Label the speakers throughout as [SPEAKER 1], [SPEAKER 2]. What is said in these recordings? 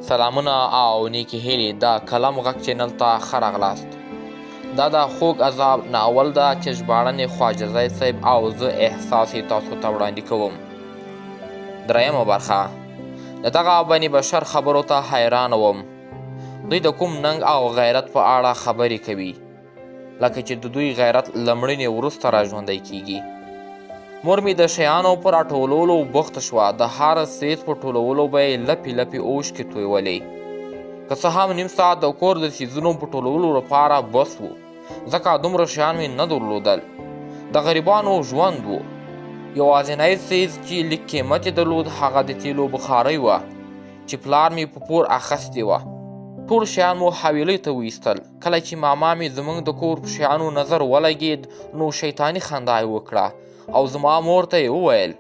[SPEAKER 1] سلامونه او نیکې هیلې د کلام غږ چینل ته ښه راغلاست. دا د خوږ عذاب ناول ده چې ژباړن یې خواجه زید صاحب او زه احساس یې تاسو ته وړاندې کوم. درېیمه برخه. د دغه بني بشر خبرو ته حیرانه وم. دوی د کوم ننګ او غیرت په اړه خبرې کوي، لکه چې د دوی غیرت له مړینې وروسته راژوندی کیږي. مور مې د شیانو په راټولولو بوخته شوه. د هر څیز په ټولولو به یې لپې لپې اوښکې تویولې. که څه هم نیم ساعت د کور د څیزونو په ټولولو لپاره بس و، ځکه دومره شیان مې نه درلودل. د غریبانو ژوند و. یوازینی څیز چې لږ قیمت یې درلود هغه د تیلو بخارۍ وه چې پلار مې په پور اخیستې وه. ټول شیان مو حویلۍ ته وایستل. کله چې ماما مې زموږ د کور په شیانو نظر ولګېد نو شیطاني خندا یې وکړه او زما مور ته یې وویل: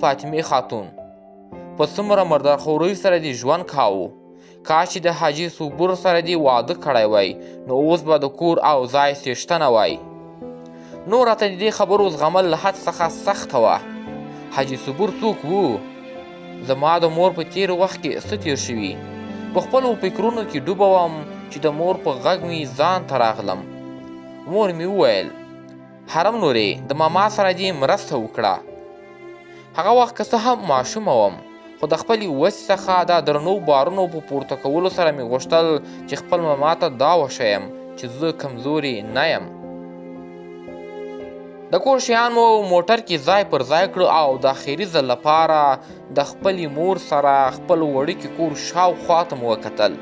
[SPEAKER 1] فاطمې خاتون، په څومره مردارخورۍ سره دې ژوند کاوه. کاش چې د حاجي صبور سره دې واده کړی وای، نو اوس به د کور او ځای څښتنه وای. نو راته د دې خبرو زغمل له حد څخه سخته وه. حاجي صبور څوک و؟ زما د مور په تېر وخت کې څه تېر شوي؟ په خپلو فکرونو کې ډوبه وم چې د مور په غږ مې ځان ته راغلم. مور مې وویل: حرم نورې، د ماما سره دې مرسته وکړه. هغه وخت که څه هم ماشومه وم، خو د خپلې وسې څخه د درنو بارونو په پورته کولو سره مې غوښتل چې خپل ماما ته دا وښیم چې زه کمزورې نه یم. د کور شیان مو موټر کې ځای پر ځای کړ او د اخري ځل لپاره د خپلې مور سره خپل وړوکي کور شاوخوا ته مو وکتل.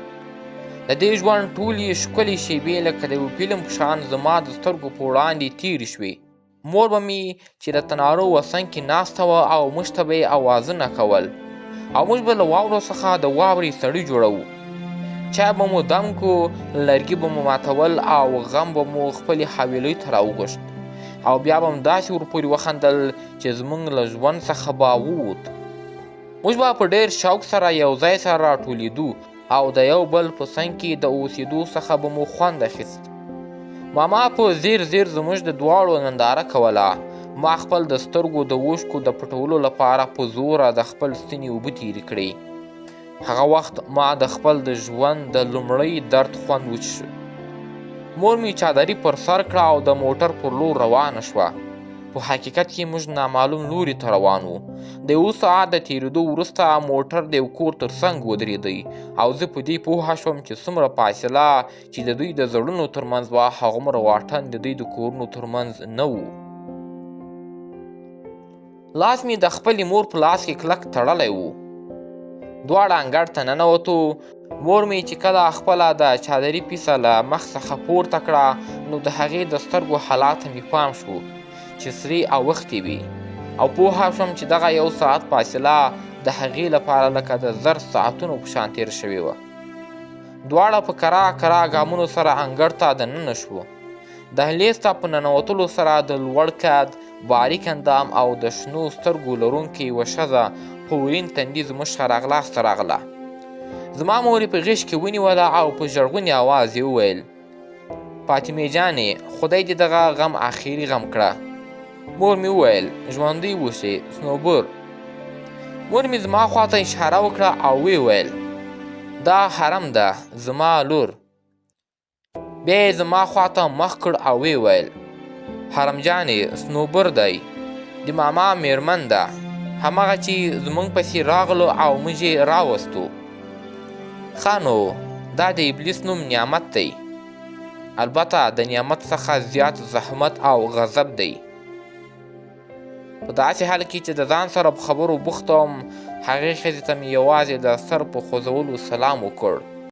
[SPEAKER 1] د دې ژوند ټولې ښکلې شیبې لکه د یو فلم په شان زما د سترګو په وړاندې تېرې شوې. مور به مې چې د تنارو وسنګ کې ناسته وه او موږ ته به یې اوازونه کول او موږ به له واورو څخه د واورې سړي جوړوو. چای به مو دم کو، لرګي به مو ماتول او غم به مو خپلې حویلۍ ته راوغوښت او بیا به هم داسې ورپورې وخندل چې زموږ له ژوند څخه به ووت. موږ به په ډېر شوق سره یو ځای سره راټولېدو او د یو بل په څنګ کې د اوسېدو څخه به مو خوند اخیست. ماما په زیر زیر زموږ د دواړو ننداره کوله. ما خپل د سترګو د اوښکو د پټولو لپاره په زوره د خپل ستوني اوبه تېرې کړې. هغه وخت ما د خپل د ژوند د لومړی درد خوند وڅښه. مور مې چادري پر سر کړه او د موټر پر لور روانه شوه. په حقیقت کې موږ نامعلوم لوري ته روان وو. د یو ساعت د تېرېدو وروسته موټر د یو کور تر څنګ ودرېدی او زه په دې پوهه شوم چې څومره فاصله چې د دوی د زړونو ترمنځ وه هغومره واټن د دوی د کورونو ترمنځ نه و. لاس مې د خپلې مور په لاس کې کلک تړلی و. دواړه انګړ ته ننوتو. مور مې چې کله خپله د چادري پیسه له مخ څخه پورته کړه نو د هغې د سترګو حالات ته مې پام شو چې سرې اوښتې وې او پوه شوم چې دغه یو ساعت فاصله د هغې لپاره لکه د 1000 ساعتونو په شان تېره شوې وه. دواړه په کرا کرا ګامونو سره انګړ ته دننه شوو. دهلیز ته په ننوتلو سره د لوړ قد، باریک اندام او د شنو سترګو لرونکې یوه ښځه په ورین تندي زموږ ښاراغلاسته راغله. زما مور یې په غېږ کې ونیوله او په ژړغوني اواز یې وویل: فاطمې جانې، خدای دې دغه غم اخري غم کړه. مور مې وویل: ژوندی اوسې صنوبر. مور مې زما خواته اشاره وکړه او ویې ویل: دا حرم ده زما لور. بیا یې زما خواته مخ کړ او ویې ویل: حرم جانې، صنوبر دی، د ماما میرمن ده، همغه چې زموږ پسې راغلو او موږ یې راوستو. ښه نو دا د ابلیس نوم نعمت دی، البته د نعمت څخه زیات زحمت او غضب دی. په داسې حال کې چې د ځان سره په خبرو بوخته وم هغې ښځې ته مې یوازې د سر په خوځولو سلام وکړ